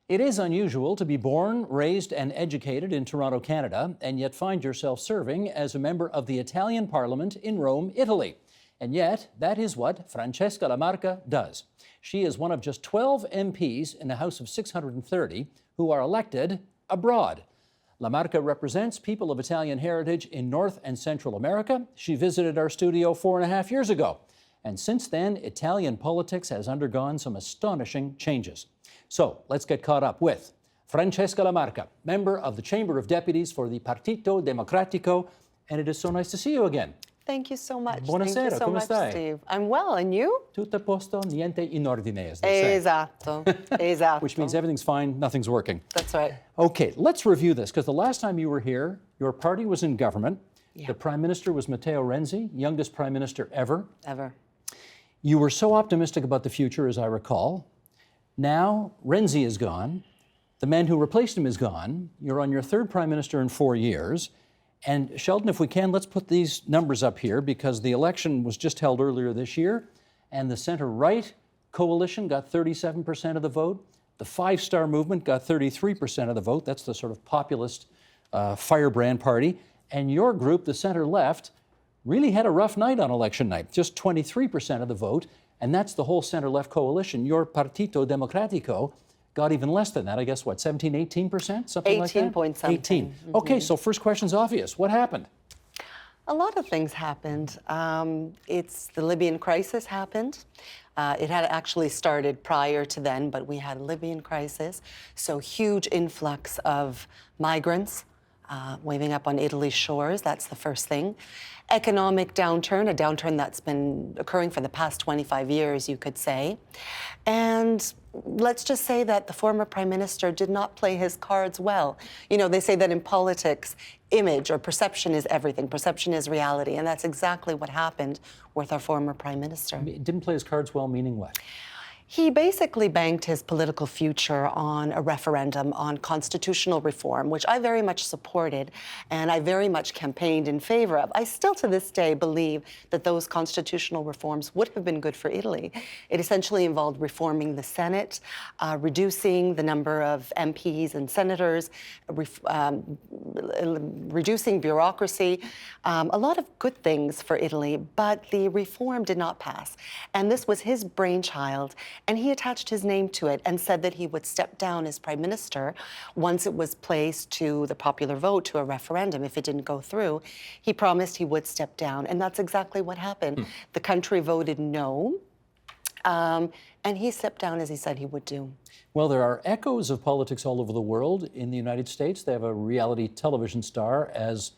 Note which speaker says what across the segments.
Speaker 1: It is unusual to be born, raised, and educated in Toronto, Canada, and yet find yourself serving as a member of the Italian Parliament in Rome, Italy. And yet, that is what Francesca La Marca does. She is one of just 12 MPs in a House of 630 who are elected abroad. La Marca represents people of Italian heritage in North and Central America. She visited our studio 4.5 years ago. And since then, Italian politics has undergone some astonishing changes. So let's get caught up with Francesca La Marca, member of the Chamber of Deputies for the Partito Democratico. And it is so nice to see you again.
Speaker 2: Thank you so much.
Speaker 1: Buonasera,
Speaker 2: Thank you so
Speaker 1: come
Speaker 2: much,
Speaker 1: stai?
Speaker 2: Steve. I'm well, and you?
Speaker 1: Tutto a posto, niente in ordine, as they say.
Speaker 2: Esatto, esatto.
Speaker 1: Which means everything's fine, nothing's working.
Speaker 2: That's right.
Speaker 1: Okay, let's review this, because the last time you were here, your party was in government.
Speaker 2: Yeah.
Speaker 1: The Prime Minister was Matteo Renzi, youngest Prime Minister ever.
Speaker 2: Ever.
Speaker 1: You were so optimistic about the future, as I recall. Now, Renzi is gone. The man who replaced him is gone. You're on your third Prime Minister in 4 years. And Sheldon, if we can, let's put these numbers up here, because the election was just held earlier this year, and the center-right coalition got 37% of the vote. The Five Star Movement got 33% of the vote. That's the sort of populist firebrand party. And your group, the center-left, really had a rough night on election night, just 23% of the vote, and that's the whole center-left coalition. Your Partito Democratico got even less than that, I guess, what, 17, 18%, something like that?
Speaker 2: 18 point something.
Speaker 1: 18.
Speaker 2: Mm-hmm.
Speaker 1: Okay, so first question's obvious. What happened?
Speaker 2: A lot of things happened. It's the Libyan crisis happened. It had actually started prior to then, but we had a Libyan crisis. So huge influx of migrants waving up on Italy's shores. That's the first thing. Economic downturn, a downturn that's been occurring for the past 25 years, you could say. And let's just say that the former prime minister did not play his cards well. You know, they say that in politics, image or perception is everything. Perception is reality. And that's exactly what happened with our former prime minister.
Speaker 1: Didn't play his cards well, meaning what?
Speaker 2: He basically banked his political future on a referendum on constitutional reform, which I very much supported and I very much campaigned in favor of. I still to this day believe that those constitutional reforms would have been good for Italy. It essentially involved reforming the Senate, reducing the number of MPs and senators, reducing bureaucracy, a lot of good things for Italy, but the reform did not pass. And this was his brainchild. And he attached his name to it and said that he would step down as prime minister once it was placed to the popular vote, to a referendum. If it didn't go through, he promised he would step down. And that's exactly what happened. The country voted no, and he stepped down as he said he would do.
Speaker 1: Well, there are echoes of politics all over the world. In the United States, they have a reality television star as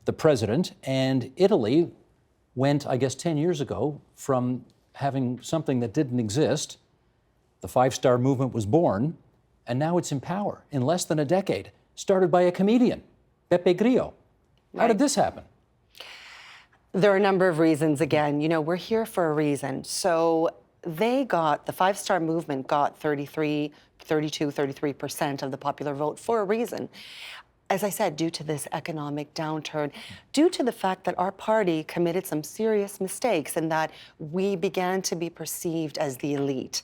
Speaker 1: the president. And Italy went, I guess, 10 years ago from having something that didn't exist. The Five Star Movement was born, and now it's in power in less than a decade, started by a comedian, Pepe Grillo. How did this happen?
Speaker 2: There are a number of reasons. Again, you know, we're here for a reason. So the Five Star Movement got 33% of the popular vote for a reason. As I said, due to this economic downturn, due to the fact that our party committed some serious mistakes and that we began to be perceived as the elite.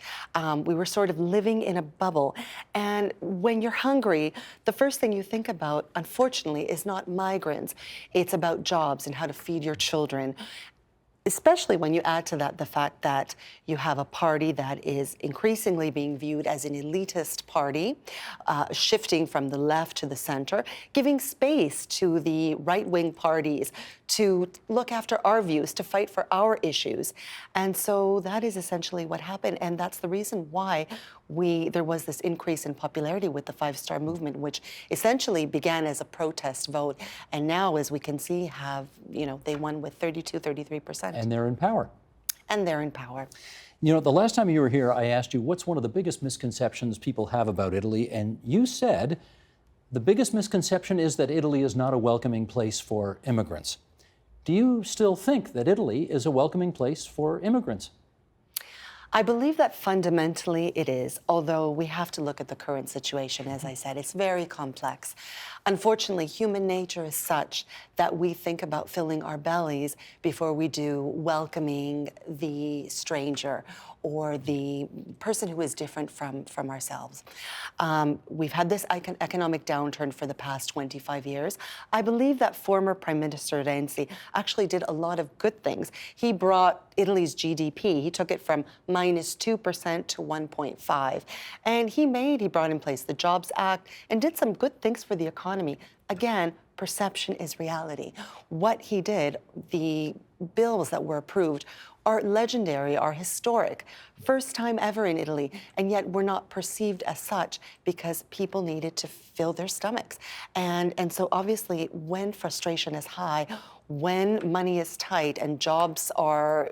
Speaker 2: We were sort of living in a bubble. And when you're hungry, the first thing you think about, unfortunately, is not migrants. It's about jobs and how to feed your children. Especially when you add to that the fact that you have a party that is increasingly being viewed as an elitist party, shifting from the left to the center, giving space to the right-wing parties to look after our views, to fight for our issues. And so that is essentially what happened. And that's the reason why there was this increase in popularity with the Five Star Movement, which essentially began as a protest vote. And now, as we can see, they won with 33%.
Speaker 1: And they're in power.
Speaker 2: And they're in power.
Speaker 1: You know, the last time you were here, I asked you, what's one of the biggest misconceptions people have about Italy? And you said the biggest misconception is that Italy is not a welcoming place for immigrants. Do you still think that Italy is a welcoming place for immigrants?
Speaker 2: I believe that fundamentally it is, although we have to look at the current situation. As I said, it's very complex. Unfortunately, human nature is such that we think about filling our bellies before we do welcoming the stranger or the person who is different from ourselves. We've had this economic downturn for the past 25 years. I believe that former Prime Minister Renzi actually did a lot of good things. He brought Italy's GDP, he took it from -2% to 1.5. And he brought in place the Jobs Act and did some good things for the economy. Again, perception is reality. What he did, the bills that were approved, are legendary, are historic. First time ever in Italy, and yet we're not perceived as such because people needed to fill their stomachs. And so obviously when frustration is high, when money is tight and jobs are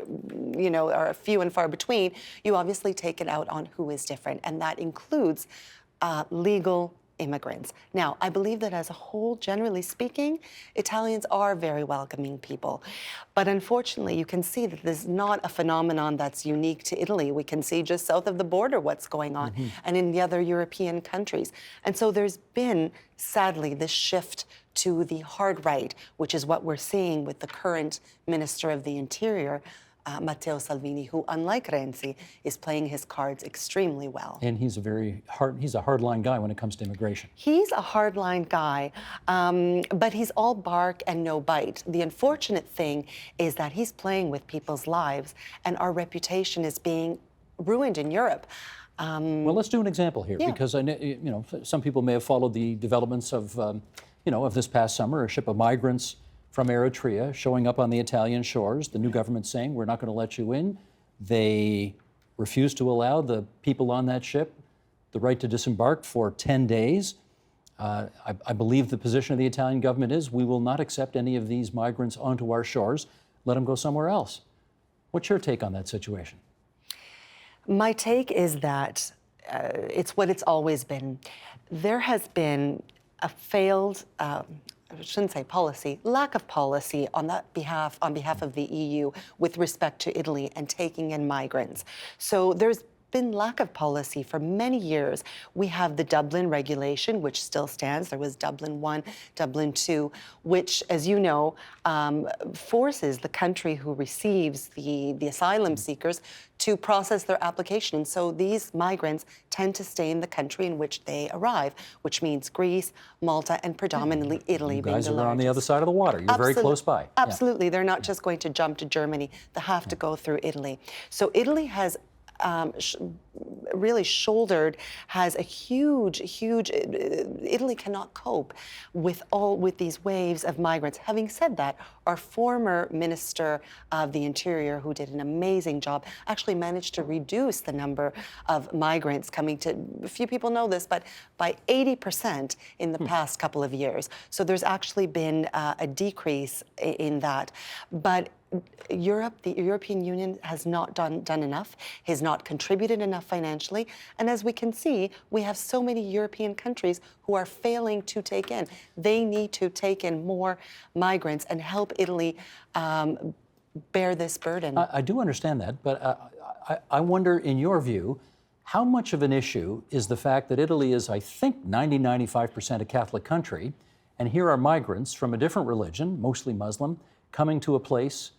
Speaker 2: few and far between, you obviously take it out on who is different, and that includes legal immigrants. Now, I believe that as a whole, generally speaking, Italians are very welcoming people. But unfortunately, you can see that this is not a phenomenon that's unique to Italy. We can see just south of the border what's going on, and in the other European countries. And so there's been, sadly, this shift to the hard right, which is what we're seeing with the current Minister of the Interior, Matteo Salvini, who, unlike Renzi, is playing his cards extremely well.
Speaker 1: And he's a hardline guy when it comes to immigration.
Speaker 2: He's a hardline guy, but he's all bark and no bite. The unfortunate thing is that he's playing with people's lives, and our reputation is being ruined in Europe.
Speaker 1: Well, let's do an example here, because some people may have followed the developments of this past summer, a ship of migrants from Eritrea showing up on the Italian shores, the new government saying, we're not going to let you in. They refused to allow the people on that ship the right to disembark for 10 days. I believe the position of the Italian government is, we will not accept any of these migrants onto our shores. Let them go somewhere else. What's your take on that situation?
Speaker 2: My take is that it's what it's always been. There has been a failed, I shouldn't say policy, lack of policy on behalf of the EU with respect to Italy and taking in migrants. So there's been lack of policy for many years. We have the Dublin regulation, which still stands. There was Dublin 1, Dublin 2, which, as you know, forces the country who receives the asylum seekers to process their application. And so these migrants tend to stay in the country in which they arrive, which means Greece, Malta, and predominantly Italy being the largest.
Speaker 1: You guys are on the other side of the water. You're very close by.
Speaker 2: Absolutely. They're not just going to jump to Germany. They have to go through Italy. So Italy has really has a huge, Italy cannot cope with these waves of migrants. Having said that, our former Minister of the Interior, who did an amazing job, actually managed to reduce the number of migrants coming to, few people know this, but by 80% in the past couple of years. So there's actually been a decrease in that. But Europe, the European Union has not done enough, has not contributed enough financially. And as we can see, we have so many European countries who are failing to take in. They need to take in more migrants and help Italy bear this burden.
Speaker 1: I do understand that, but I wonder, in your view, how much of an issue is the fact that Italy is, I think, 95% a Catholic country, and here are migrants from a different religion, mostly Muslim, coming to a place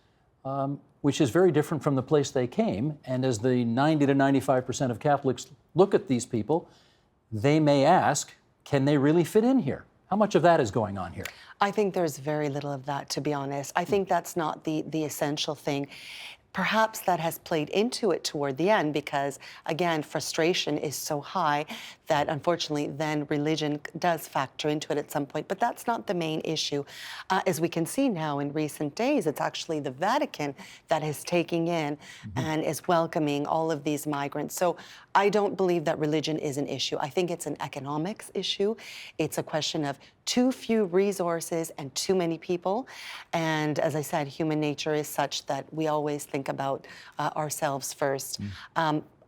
Speaker 1: which is very different from the place they came. And as the 90 to 95% of Catholics look at these people, they may ask, can they really fit in here? How much of that is going on here?
Speaker 2: I think there's very little of that, to be honest. I think that's not the essential thing. Perhaps that has played into it toward the end because, again, frustration is so high that, unfortunately, then religion does factor into it at some point. But that's not the main issue. As we can see now in recent days, it's actually the Vatican that is taking in and is welcoming all of these migrants. So I don't believe that religion is an issue. I think it's an economics issue. It's a question of too few resources and too many people. And as I said, human nature is such that we always think about ourselves first.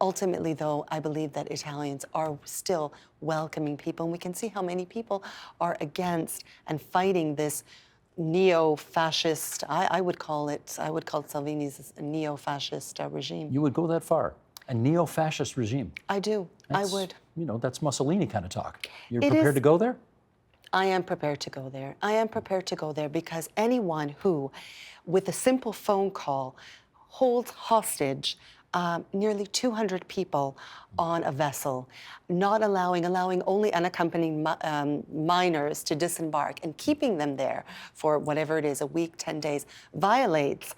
Speaker 2: Ultimately, though, I believe that Italians are still welcoming people. And we can see how many people are against and fighting this neo-fascist, I would call Salvini's neo-fascist regime.
Speaker 1: You would go that far? A neo-fascist regime?
Speaker 2: I do. I would.
Speaker 1: You know, that's Mussolini kind of talk. You're prepared to go there?
Speaker 2: I am prepared to go there. I am prepared to go there because anyone who, with a simple phone call, holds hostage nearly 200 people on a vessel, not allowing only unaccompanied minors to disembark and keeping them there for whatever it is, a week, 10 days, violates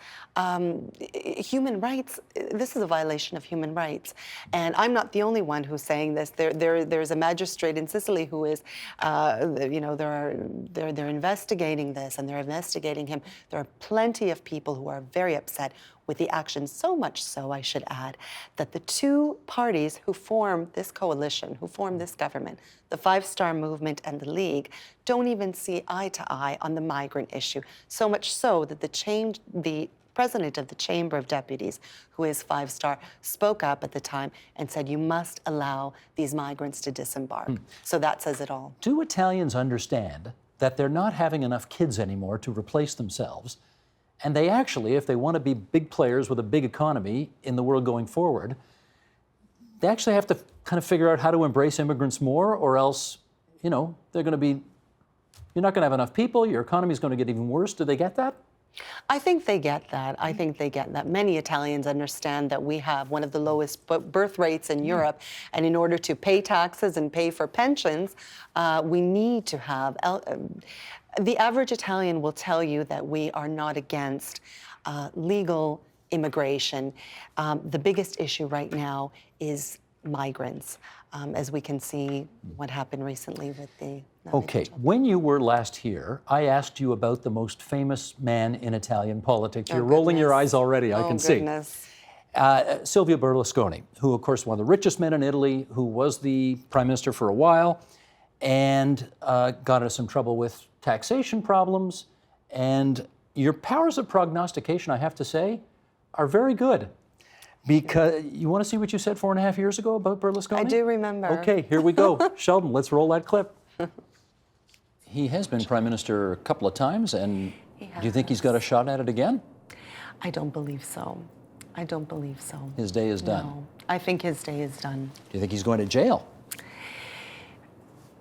Speaker 2: human rights. This is a violation of human rights. And I'm not the only one who's saying this. There's a magistrate in Sicily who is, they're investigating this, and they're investigating him. There are plenty of people who are very upset with the action, so much so, I should add, that the two parties who form this coalition, who form this government, the Five Star Movement and the League, don't even see eye to eye on the migrant issue. So much so that the president of the Chamber of Deputies, who is Five Star, spoke up at the time and said, you must allow these migrants to disembark. So that says it all.
Speaker 1: Do Italians understand that they're not having enough kids anymore to replace themselves? And they actually, if they want to be big players with a big economy in the world going forward, they actually have to kind of figure out how to embrace immigrants more, or else, they're going to be, you're not going to have enough people, your economy is going to get even worse. Do they get that?
Speaker 2: I think they get that. I think they get that. Many Italians understand that we have one of the lowest birth rates in Europe, and in order to pay taxes and pay for pensions, we need to have... The average Italian will tell you that we are not against legal immigration. The biggest issue right now is migrants, as we can see what happened recently with the...
Speaker 1: Okay, when you were last here, I asked you about the most famous man in Italian politics. You're rolling your eyes already, I can see. Silvio Berlusconi, who of course one of the richest men in Italy, who was the prime minister for a while, and got into some trouble with taxation problems. And your powers of prognostication, I have to say, are very good. Because you want to see what you said 4.5 years ago about Berlusconi?
Speaker 2: I do remember.
Speaker 1: Okay, here we go. Sheldon, let's roll that clip. He has been prime minister a couple of times, and do you think he's got a shot at it again?
Speaker 2: I don't believe so. I don't believe so.
Speaker 1: His day is done?
Speaker 2: No, I think his day is done.
Speaker 1: Do you think he's going to jail?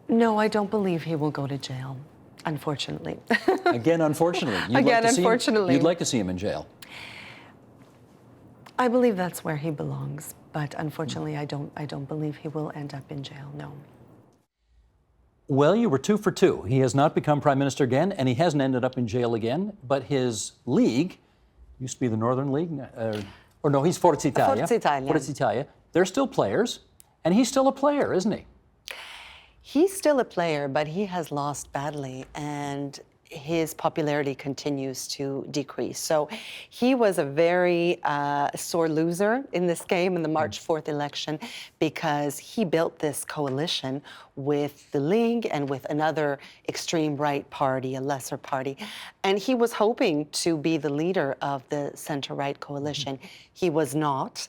Speaker 2: No, I don't believe he will go to jail, unfortunately.
Speaker 1: Again, unfortunately. You'd like to see him in jail.
Speaker 2: I believe that's where he belongs, but unfortunately, I don't believe he will end up in jail, no.
Speaker 1: Well, you were 2 for 2. He has not become prime minister again, and he hasn't ended up in jail again, but his league, used to be the Northern League, or no, he's Forza Italia.
Speaker 2: Forza Italia.
Speaker 1: Forza Italia. They're still players, and he's still a player, isn't he?
Speaker 2: He's still a player, but he has lost badly, and his popularity continues to decrease. So he was a very sore loser in this game in the March 4th election, because he built this coalition with the League and with another extreme right party, a lesser party. And he was hoping to be the leader of the center-right coalition. He was not.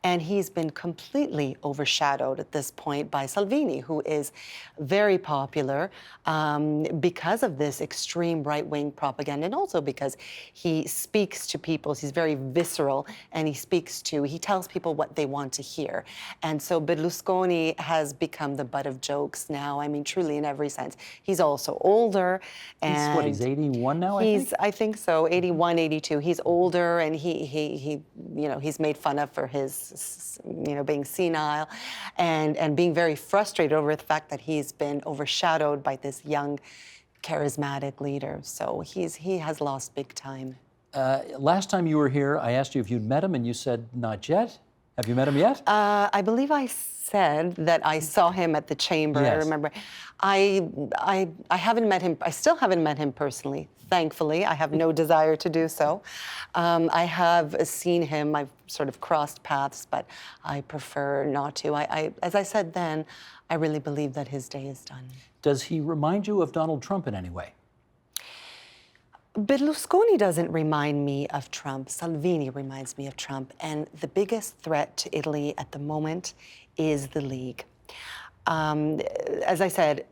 Speaker 2: And he's been completely overshadowed at this point by Salvini, who is very popular because of this extreme right-wing propaganda, and also because he speaks to people. He's very visceral, and he tells people what they want to hear. And so Berlusconi has become the butt of jokes now. I mean, truly in every sense. He's also older. And
Speaker 1: he's 81 now,
Speaker 2: I think so, 81, 82. He's older, and he's made fun of for his, being senile and being very frustrated over the fact that he's been overshadowed by this young, charismatic leader. So he has lost big time.
Speaker 1: Last time you were here, I asked you if you'd met him, and you said not yet. Have you met him yet?
Speaker 2: I believe I said that I saw him at the chamber.
Speaker 1: Yes.
Speaker 2: I remember. I haven't met him. I still haven't met him personally. Thankfully, I have no desire to do so. I have seen him. I've sort of crossed paths, but I prefer not to. As I said then, I really believe that his day is done.
Speaker 1: Does he remind you of Donald Trump in any way?
Speaker 2: Berlusconi doesn't remind me of Trump. Salvini reminds me of Trump. And the biggest threat to Italy at the moment is the League. As I said,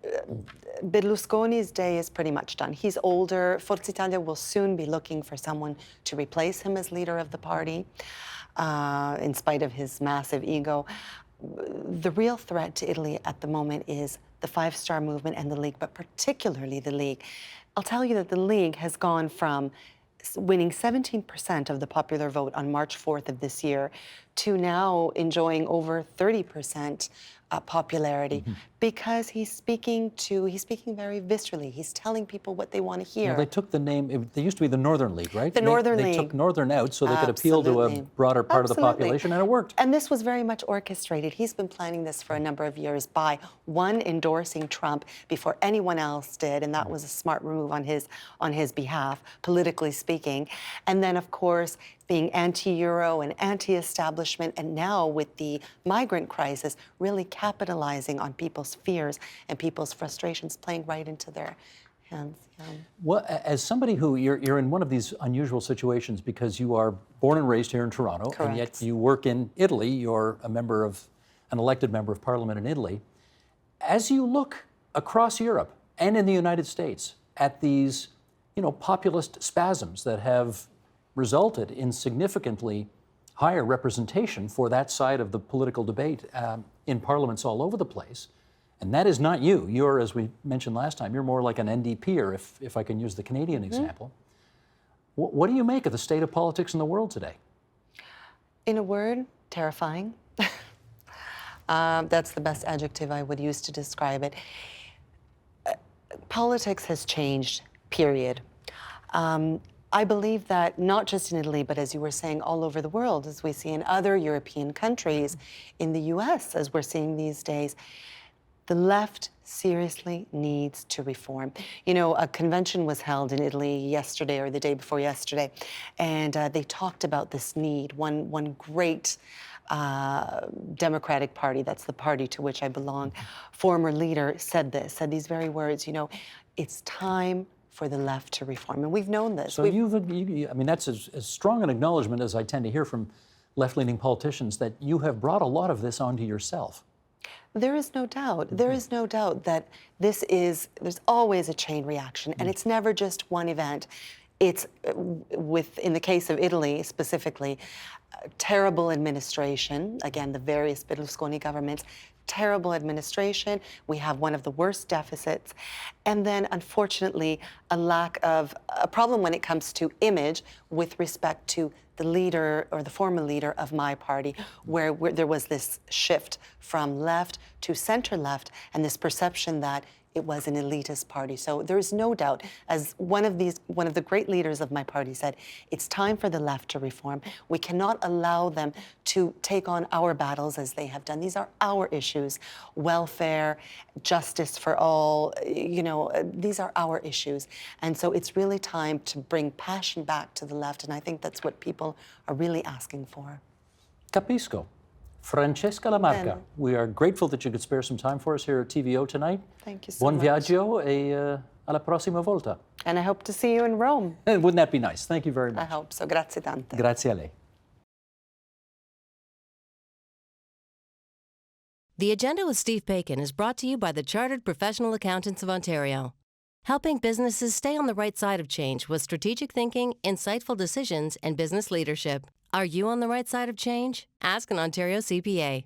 Speaker 2: Berlusconi's day is pretty much done. He's older. Forza Italia will soon be looking for someone to replace him as leader of the party, in spite of his massive ego. The real threat to Italy at the moment is the Five Star Movement and the League, but particularly the League. I'll tell you that the League has gone from winning 17% of the popular vote on March 4th of this year to now enjoying over 30% popularity because he's speaking very viscerally. He's telling people what they want to hear.
Speaker 1: Now, they took the name, they used to be the Northern League, right?
Speaker 2: The Northern
Speaker 1: They
Speaker 2: League.
Speaker 1: took Northern out so they could appeal to a
Speaker 2: Absolutely.
Speaker 1: broader part of the
Speaker 2: Absolutely.
Speaker 1: population, and it worked.
Speaker 2: And this was very much orchestrated. He's been planning this for a number of years by, one, endorsing Trump before anyone else did, and that was a smart move on his behalf, politically speaking. And then, of course, being anti-Euro and anti-establishment, and now with the migrant crisis, really capitalizing on people's fears and people's frustrations, playing right into their hands. Yeah.
Speaker 1: Well, as somebody who, you're in one of these unusual situations because you are born and raised here in Toronto,
Speaker 2: Correct.
Speaker 1: and yet you work in Italy. You're an elected member of parliament in Italy. As you look across Europe and in the United States at these, populist spasms that have resulted in significantly higher representation for that side of the political debate in parliaments all over the place. And that is not you. You're, as we mentioned last time, you're more like an NDPer, if I can use the Canadian example. What do you make of the state of politics in the world today?
Speaker 2: In a word, terrifying. That's the best adjective I would use to describe it. Politics has changed, period. I believe that not just in Italy, but as you were saying, all over the world, as we see in other European countries, in the US, as we're seeing these days, the left seriously needs to reform. A convention was held in Italy yesterday or the day before yesterday, and they talked about this need. One great Democratic Party, that's the party to which I belong, former leader said these very words, it's time for the left to reform. And we've known this.
Speaker 1: So that's as strong an acknowledgement as I tend to hear from left-leaning politicians, that you have brought a lot of this onto yourself.
Speaker 2: There is no doubt. There is no doubt that there's always a chain reaction, and it's never just one event. It's, in the case of Italy specifically, terrible administration, again, the various Berlusconi governments, terrible administration. We have one of the worst deficits. And then, unfortunately, a problem when it comes to image with respect to the leader or the former leader of my party, where there was this shift from left to center left and this perception that it was an elitist party. So there is no doubt, as one of the great leaders of my party said, it's time for the left to reform. We cannot allow them to take on our battles as they have done. These are our issues: welfare, justice for all. These are our issues. And so it's really time to bring passion back to the left. And I think that's what people are really asking for.
Speaker 1: Capisco. Francesca La Marca, we are grateful that you could spare some time for us here at TVO tonight.
Speaker 2: Thank you so
Speaker 1: Buon
Speaker 2: much.
Speaker 1: viaggio e alla prossima volta.
Speaker 2: And I hope to see you in Rome.
Speaker 1: Wouldn't that be nice? Thank you very much.
Speaker 2: I hope so. Grazie tante.
Speaker 1: Grazie a lei.
Speaker 3: The Agenda with Steve Bacon is brought to you by the Chartered Professional Accountants of Ontario, helping businesses stay on the right side of change with strategic thinking, insightful decisions, and business leadership. Are you on the right side of change? Ask an Ontario CPA.